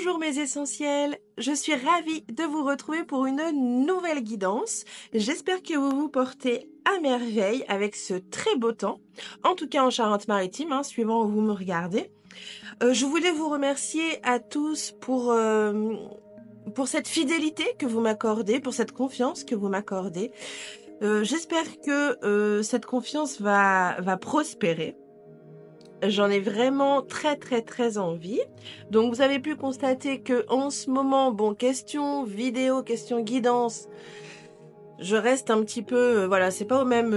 Bonjour mes essentiels, je suis ravie de vous retrouver pour une nouvelle guidance. J'espère que vous vous portez à merveille avec ce très beau temps, en tout cas en Charente-Maritime, suivant où vous me regardez. Je voulais vous remercier à tous pour cette fidélité que vous m'accordez, pour cette confiance que vous m'accordez. J'espère que cette confiance va prospérer. J'en ai vraiment très envie. Donc vous avez pu constater que en ce moment, bon, question vidéo, question guidance, je reste un petit peu, voilà, c'est pas au même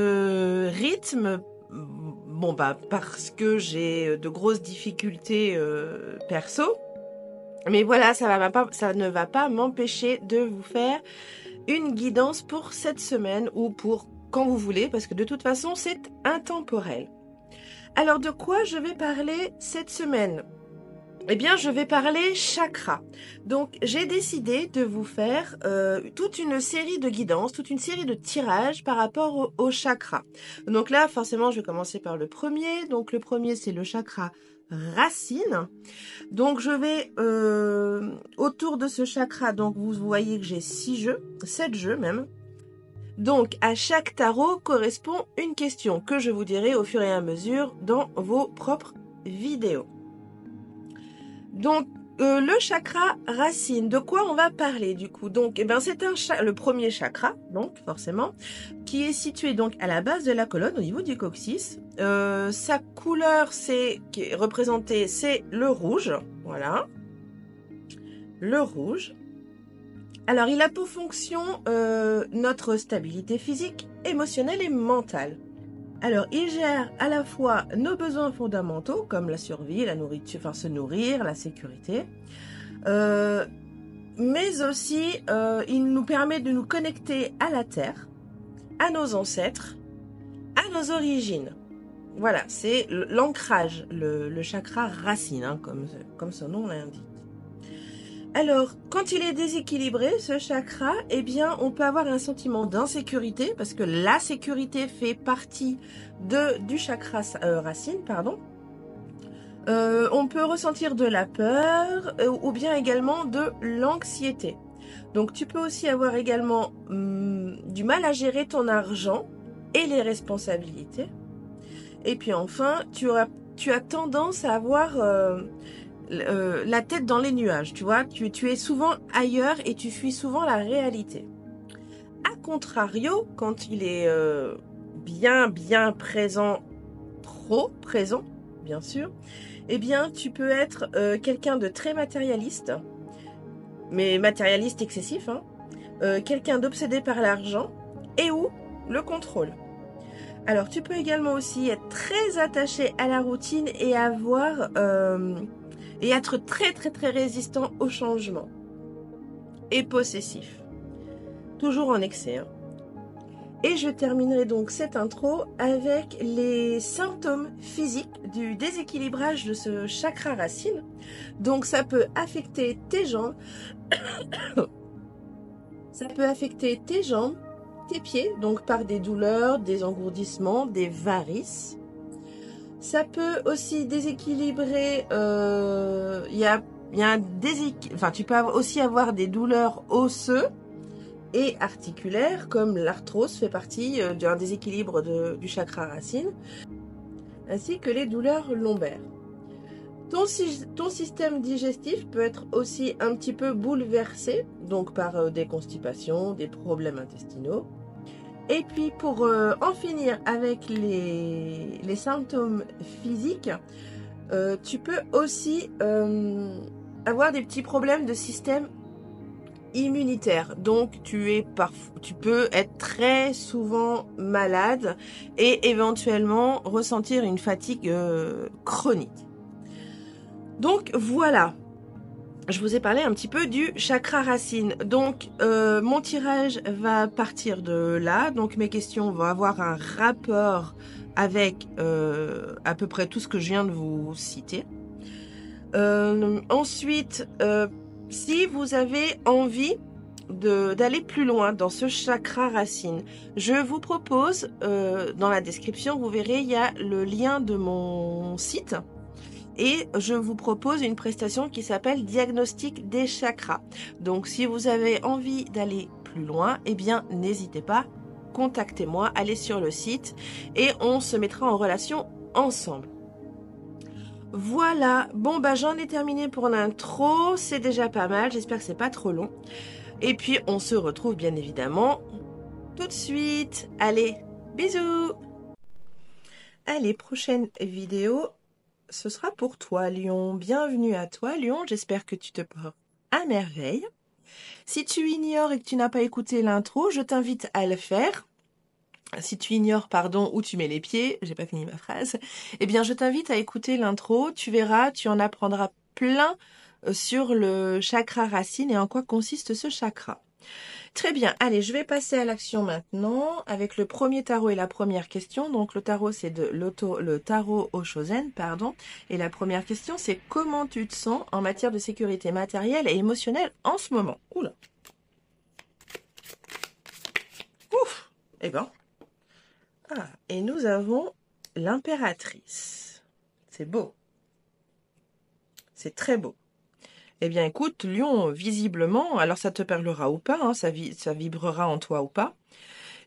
rythme. Bon bah parce que j'ai de grosses difficultés perso. Mais voilà, ça ne va pas m'empêcher de vous faire une guidance pour cette semaine ou pour quand vous voulez, parce que de toute façon c'est intemporel. Alors de quoi je vais parler cette semaine? Eh bien je vais parler chakra. Donc j'ai décidé de vous faire toute une série de guidances, toute une série de tirages par rapport au chakra. Donc là forcément je vais commencer par le premier. Donc le premier c'est le chakra racine. Donc je vais autour de ce chakra, donc vous voyez que j'ai 6 jeux, 7 jeux même. Donc, à chaque tarot correspond une question que je vous dirai au fur et à mesure dans vos propres vidéos. Donc, le chakra racine, de quoi on va parler du coup? Donc, c'est le premier chakra, donc forcément, qui est situé donc à la base de la colonne, au niveau du coccyx. Sa couleur, qui est représentée, c'est le rouge, voilà, le rouge. Alors, il a pour fonction notre stabilité physique, émotionnelle et mentale. Alors, il gère à la fois nos besoins fondamentaux, comme la survie, la nourriture, enfin se nourrir, la sécurité, mais aussi il nous permet de nous connecter à la terre, à nos ancêtres, à nos origines. Voilà, c'est l'ancrage, le chakra racine, comme son nom l'indique. Alors, quand il est déséquilibré, ce chakra, eh bien, on peut avoir un sentiment d'insécurité, parce que la sécurité fait partie du chakra racine, pardon. On peut ressentir de la peur, ou bien également de l'anxiété. Donc, tu peux aussi avoir également du mal à gérer ton argent et les responsabilités. Et puis enfin, tu as tendance à avoir la tête dans les nuages, tu vois, tu es souvent ailleurs et tu fuis souvent la réalité. A contrario, quand il est bien présent, trop présent, bien sûr, eh bien tu peux être quelqu'un de très matérialiste, mais matérialiste excessif, quelqu'un d'obsédé par l'argent et ou le contrôle. Alors tu peux également aussi être très attaché à la routine et et être très résistant au changement. Et possessif. Toujours en excès. Et je terminerai donc cette intro avec les symptômes physiques du déséquilibrage de ce chakra racine. Donc ça peut affecter tes jambes. Ça peut affecter tes jambes, tes pieds, donc par des douleurs, des engourdissements, des varices. Ça peut aussi déséquilibrer, tu peux aussi avoir des douleurs osseuses et articulaires, comme l'arthrose fait partie d'un déséquilibre du chakra racine, ainsi que les douleurs lombaires. Ton système digestif peut être aussi un petit peu bouleversé, donc par des constipations, des problèmes intestinaux. Et puis pour en finir avec les symptômes physiques, tu peux aussi avoir des petits problèmes de système immunitaire. Donc tu peux être très souvent malade et éventuellement ressentir une fatigue chronique. Donc voilà. Je vous ai parlé un petit peu du chakra racine. Donc, mon tirage va partir de là. Donc, mes questions vont avoir un rapport avec à peu près tout ce que je viens de vous citer. Ensuite, si vous avez envie d'aller plus loin dans ce chakra racine, je vous propose, dans la description, vous verrez, il y a le lien de mon site. et je vous propose une prestation qui s'appelle Diagnostic des chakras. Donc si vous avez envie d'aller plus loin, eh bien n'hésitez pas, contactez-moi, allez sur le site et on se mettra en relation ensemble. Voilà, bon bah j'en ai terminé pour l'intro, c'est déjà pas mal, j'espère que c'est pas trop long. Et puis on se retrouve bien évidemment tout de suite. Allez, bisous. Allez, prochaine vidéo, ce sera pour toi Lion. Bienvenue à toi Lion, j'espère que tu te portes à merveille. Si tu ignores et que tu n'as pas écouté l'intro, je t'invite à le faire. Si tu ignores, pardon, où tu mets les pieds, j'ai pas fini ma phrase, eh bien je t'invite à écouter l'intro, tu verras, tu en apprendras plein sur le chakra racine et en quoi consiste ce chakra. Très bien, allez, je vais passer à l'action maintenant avec le premier tarot et la première question. Donc le tarot c'est le tarot Oshozen, pardon, et la première question c'est comment tu te sens en matière de sécurité matérielle et émotionnelle en ce moment. Oula. Ouf. Eh ben. Ah, et nous avons l'impératrice. C'est beau. C'est très beau. Eh bien, écoute, Lion, visiblement, alors ça te parlera ou pas, hein, ça vibrera en toi ou pas,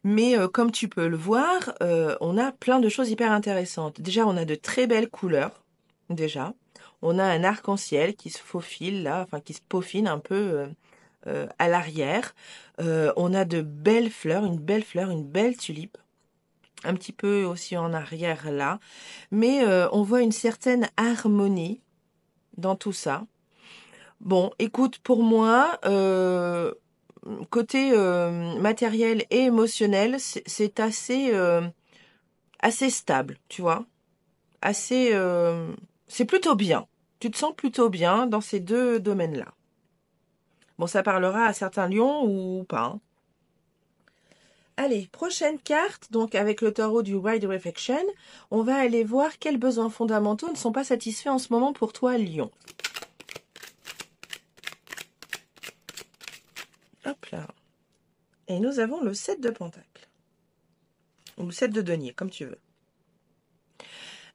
mais comme tu peux le voir, on a plein de choses hyper intéressantes. Déjà, on a de très belles couleurs, déjà. On a un arc-en-ciel qui se faufile là, enfin qui se peaufine un peu à l'arrière. On a de belles fleurs, une belle tulipe. Un petit peu aussi en arrière là, mais on voit une certaine harmonie dans tout ça. Bon, écoute, pour moi, côté matériel et émotionnel, c'est assez stable, tu vois. Assez, c'est plutôt bien. Tu te sens plutôt bien dans ces deux domaines-là. Bon, ça parlera à certains lions ou pas, hein. Allez, prochaine carte, donc avec le tarot du Wide Reflection, on va aller voir quels besoins fondamentaux ne sont pas satisfaits en ce moment pour toi, Lion. Hop là. Et nous avons le 7 de Pentacles. Ou le 7 de denier, comme tu veux.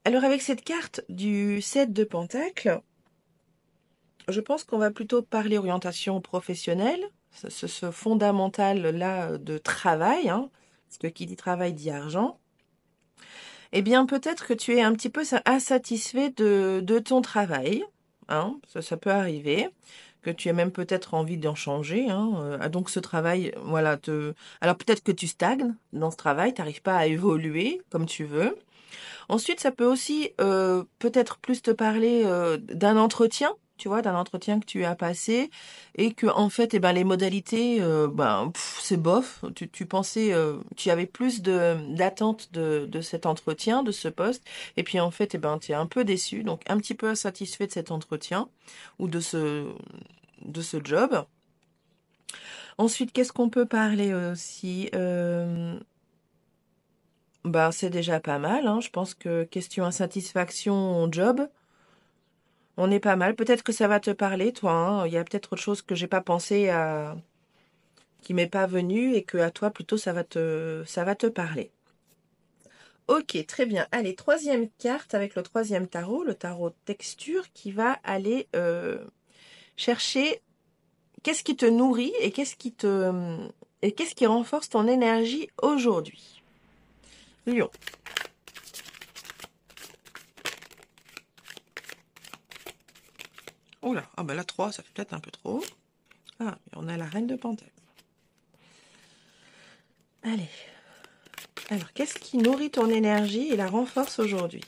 Alors avec cette carte du 7 de Pentacles, je pense qu'on va plutôt parler orientation professionnelle, ce fondamental-là de travail, hein, parce que qui dit travail dit argent. Eh bien, peut-être que tu es un petit peu insatisfait de ton travail, hein, ça peut arriver, que tu aies même peut-être envie d'en changer, hein, donc ce travail, voilà, alors peut-être que tu stagnes dans ce travail, tu n'arrives pas à évoluer comme tu veux. Ensuite, ça peut aussi peut-être plus te parler d'un entretien, tu vois, d'un entretien que tu as passé et que en fait, eh ben les modalités, c'est bof. Tu pensais, tu avais plus d'attente de cet entretien, de ce poste, et puis en fait, eh ben tu es un peu déçu, donc un petit peu insatisfait de cet entretien ou de ce job. Ensuite, qu'est-ce qu'on peut parler aussi c'est déjà pas mal, hein. Je pense que question insatisfaction au job, on est pas mal. Peut-être que ça va te parler, toi, hein. Il y a peut-être autre chose que j'ai pas pensé à, qui m'est pas venu et que à toi plutôt ça va te parler. Ok, très bien. Allez, troisième carte avec le troisième tarot, le tarot texture qui va aller chercher qu'est-ce qui te nourrit et qu'est-ce qui renforce ton énergie aujourd'hui. Lion. Oula, ah ben là 3, ça fait peut-être un peu trop. Ah, on a la reine de Pentacles. Allez. Alors, qu'est-ce qui nourrit ton énergie et la renforce aujourd'hui?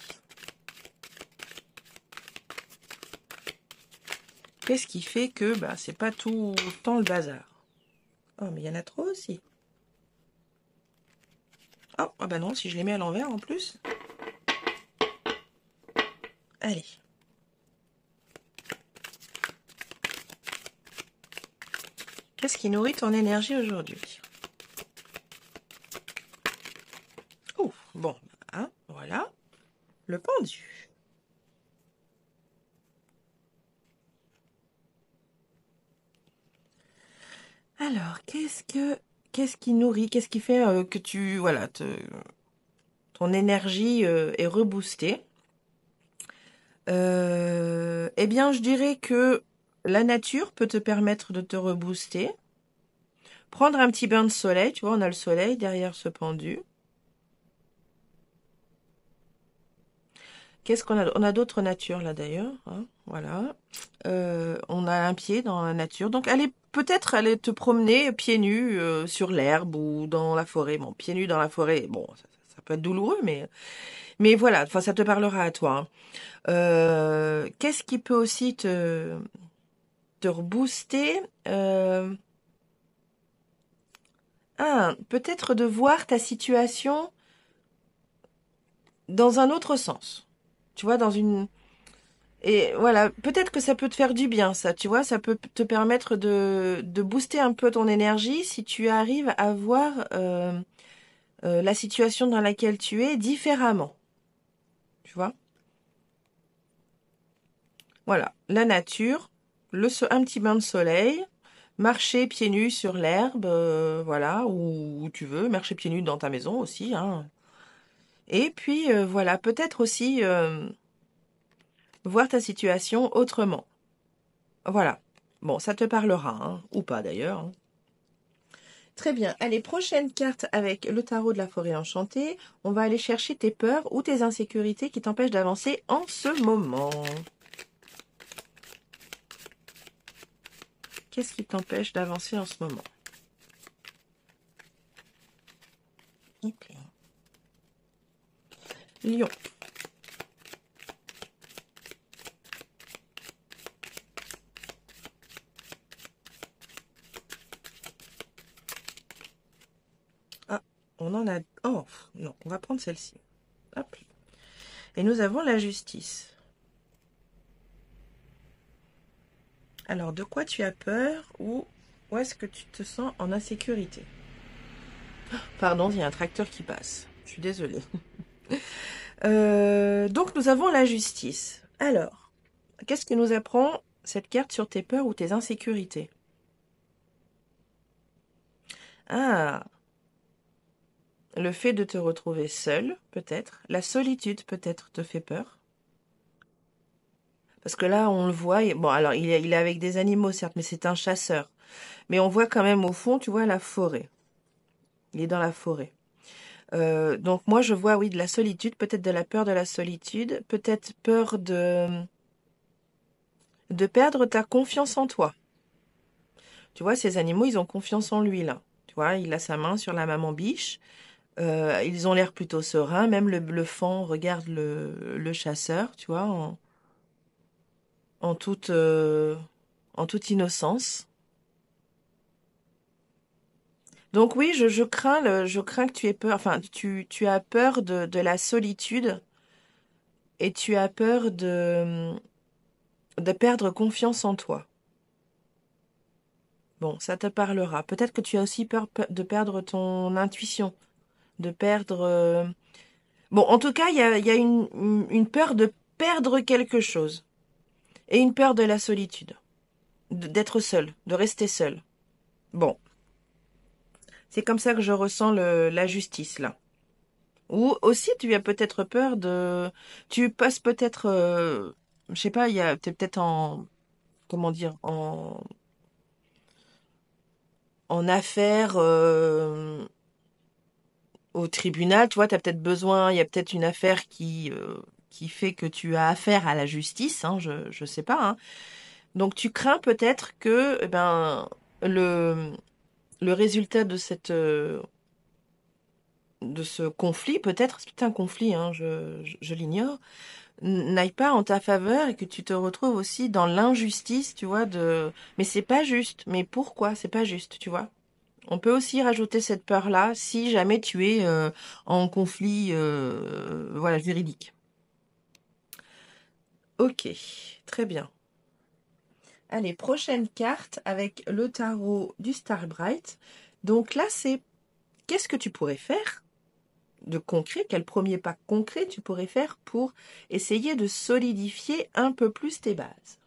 Qu'est-ce qui fait que c'est pas tout le temps le bazar? Oh, mais il y en a trop aussi. Oh, ah bah non, si je les mets à l'envers en plus. Allez. Qu'est-ce qui nourrit ton énergie aujourd'hui? Oh, bon, hein, voilà. Le pendu. Alors, qu'est-ce qui nourrit, qu'est-ce qui fait que ton énergie est reboostée? Eh bien, je dirais que la nature peut te permettre de te rebooster. Prendre un petit bain de soleil, tu vois, on a le soleil derrière ce pendu. Qu'est-ce qu'on a? On a d'autres natures là d'ailleurs, hein, voilà. On a un pied dans la nature, donc peut-être aller te promener pieds nus sur l'herbe ou dans la forêt. Bon, pieds nus dans la forêt, bon, ça peut être douloureux, mais voilà. Enfin, ça te parlera à toi, hein. Qu'est-ce qui peut aussi te rebooster? Peut-être de voir ta situation dans un autre sens. Tu vois, dans une... Et voilà, peut-être que ça peut te faire du bien, ça, tu vois, ça peut te permettre de booster un peu ton énergie si tu arrives à voir la situation dans laquelle tu es différemment, tu vois. Voilà, la nature, un petit bain de soleil, marcher pieds nus sur l'herbe, voilà, où tu veux, marcher pieds nus dans ta maison aussi, hein. Et puis, voilà, peut-être aussi voir ta situation autrement. Voilà. Bon, ça te parlera, hein, ou pas d'ailleurs, hein. Très bien. Allez, prochaine carte avec le tarot de la forêt enchantée. On va aller chercher tes peurs ou tes insécurités qui t'empêchent d'avancer en ce moment. Qu'est-ce qui t'empêche d'avancer en ce moment? Ok. Lion. Ah, on en a... Oh, non, on va prendre celle-ci. Hop. Et nous avons la justice. Alors, de quoi tu as peur ou où est-ce que tu te sens en insécurité? Pardon, il y a un tracteur qui passe. Je suis désolée. Donc, nous avons la justice. Alors, qu'est-ce que nous apprend cette carte sur tes peurs ou tes insécurités? Ah, le fait de te retrouver seul, peut-être. La solitude, peut-être, te fait peur. Parce que là, on le voit. Bon, alors, il est avec des animaux, certes, mais c'est un chasseur. Mais on voit quand même au fond, tu vois, la forêt. Il est dans la forêt. Donc moi, je vois, oui, de la solitude, peut-être de la peur de la solitude, peut-être peur de perdre ta confiance en toi. Tu vois, ces animaux, ils ont confiance en lui, là. Tu vois, il a sa main sur la maman biche. Ils ont l'air plutôt sereins. Même le faon regarde le chasseur, tu vois, en toute, euh, en toute innocence. Donc oui, je crains que tu aies peur, enfin, tu as peur de la solitude et tu as peur de perdre confiance en toi. Bon, ça te parlera. Peut-être que tu as aussi peur de perdre ton intuition, de perdre... Bon, en tout cas, il y a une peur de perdre quelque chose et une peur de la solitude, d'être seul, de rester seul. Bon, c'est comme ça que je ressens la justice là. Ou aussi, tu as peut-être peur de... Tu passes peut-être... je sais pas, t'es peut-être en... Comment dire? En affaires au tribunal. Tu vois, tu as peut-être besoin... Il y a peut-être une affaire qui fait que tu as affaire à la justice. Hein, je sais pas. Hein. Donc, tu crains peut-être que le, le résultat de ce conflit, peut-être, c'est un conflit, hein, je l'ignore, n'aille pas en ta faveur et que tu te retrouves aussi dans l'injustice, tu vois, mais c'est pas juste. Mais pourquoi c'est pas juste, tu vois? On peut aussi rajouter cette peur-là si jamais tu es en conflit, voilà, juridique. Ok, très bien. Allez, prochaine carte avec le tarot du Starbright. Donc là, c'est qu'est-ce que tu pourrais faire de concret, quel premier pas concret tu pourrais faire pour essayer de solidifier un peu plus tes bases.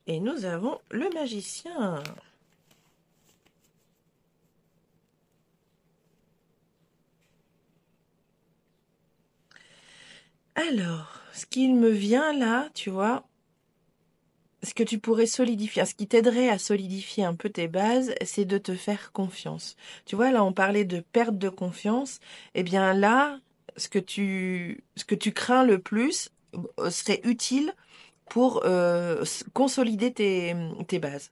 Et nous avons le magicien. Alors, ce qu'il me vient là, tu vois, ce que tu pourrais solidifier, ce qui t'aiderait à solidifier un peu tes bases, c'est de te faire confiance. Tu vois, là, on parlait de perte de confiance. Eh bien là, ce que tu crains le plus serait utile pour consolider tes bases.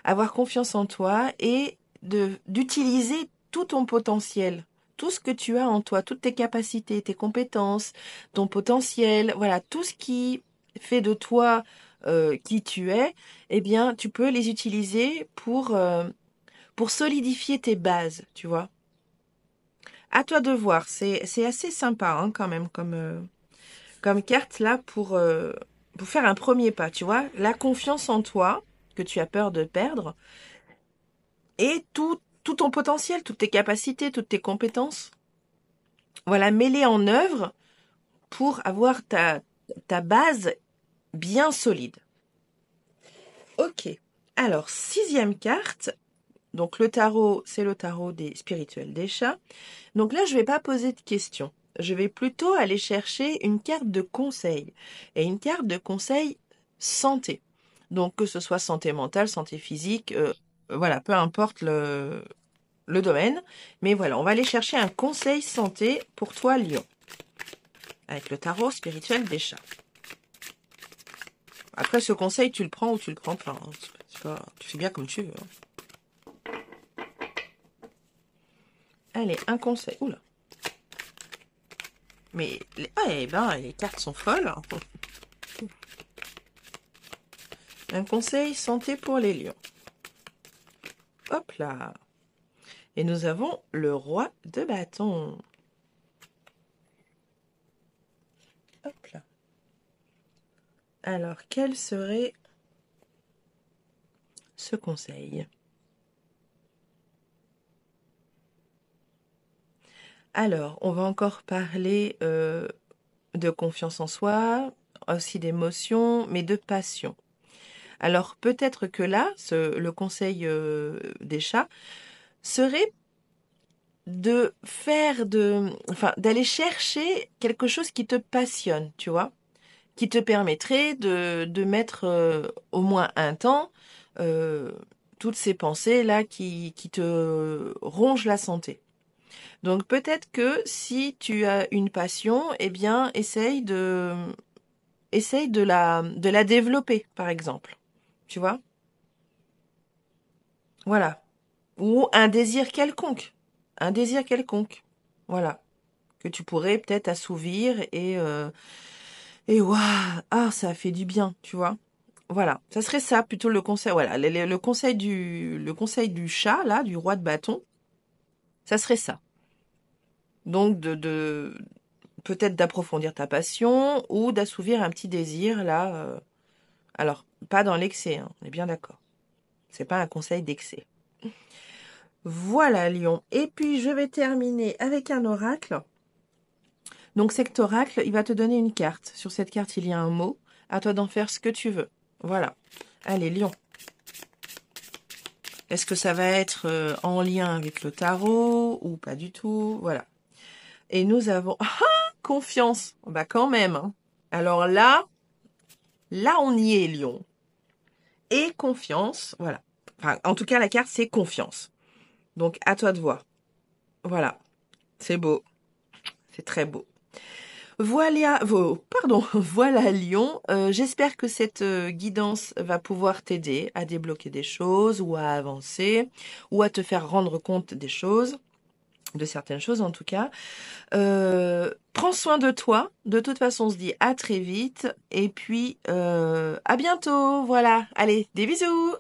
Avoir confiance en toi et d'utiliser tout ton potentiel, tout ce que tu as en toi, toutes tes capacités, tes compétences, ton potentiel, voilà, tout ce qui fait de toi qui tu es, eh bien, tu peux les utiliser pour solidifier tes bases, tu vois. À toi de voir, c'est assez sympa hein, quand même comme carte là pour faire un premier pas, tu vois. La confiance en toi que tu as peur de perdre et tout ton potentiel, toutes tes capacités, toutes tes compétences. Voilà, mets-les en œuvre pour avoir ta base bien solide. Ok. Alors, sixième carte. Donc, le tarot, c'est le tarot des spirituels des chats. Donc là, je vais pas poser de questions. Je vais plutôt aller chercher une carte de conseil. Et une carte de conseil santé. Donc, que ce soit santé mentale, santé physique, voilà, peu importe le domaine. Mais voilà, on va aller chercher un conseil santé pour toi, Lion. Avec le tarot spirituel des chats. Après, ce conseil, tu le prends ou tu le prends pas. Hein. Tu fais bien comme tu veux. Hein. Allez, un conseil. Oula. Mais, les cartes sont folles. Hein. Un conseil santé pour les lions. Hop là. Et nous avons le roi de bâton. Hop là. Alors, quel serait ce conseil? Alors, on va encore parler de confiance en soi, aussi d'émotion, mais de passion. Alors, peut-être que là, le conseil des chats serait d'aller chercher quelque chose qui te passionne, tu vois, qui te permettrait de mettre au moins un temps euh, toutes ces pensées là qui te rongent la santé. Donc peut-être que si tu as une passion, eh bien essaye de la développer, par exemple. Tu vois? Voilà. Ou un désir quelconque. Un désir quelconque. Voilà. Que tu pourrais peut-être assouvir et waouh, ah, ça fait du bien, tu vois. Voilà. Ça serait ça, plutôt le conseil. Voilà. Le conseil du chat, là, du roi de bâton, ça serait ça. Donc, peut-être d'approfondir ta passion ou d'assouvir un petit désir, là. Alors, pas dans l'excès, hein, on est bien d'accord. C'est pas un conseil d'excès. Voilà, Lion. Et puis, je vais terminer avec un oracle. Donc, cet oracle, il va te donner une carte. Sur cette carte, il y a un mot. À toi d'en faire ce que tu veux. Voilà. Allez, Lion. Est-ce que ça va être en lien avec le tarot ou pas du tout? Voilà. Et nous avons... Ah, confiance. Bah, quand même. Hein. Alors là, on y est, Lion. Et confiance. Voilà. Enfin, en tout cas, la carte, c'est confiance. Donc, à toi de voir. Voilà. C'est beau. C'est très beau. Voilà, voilà Lion. J'espère que cette guidance va pouvoir t'aider à débloquer des choses ou à avancer ou à te faire rendre compte des choses, de certaines choses en tout cas. Prends soin de toi. De toute façon, on se dit à très vite et puis à bientôt. Voilà. Allez, des bisous.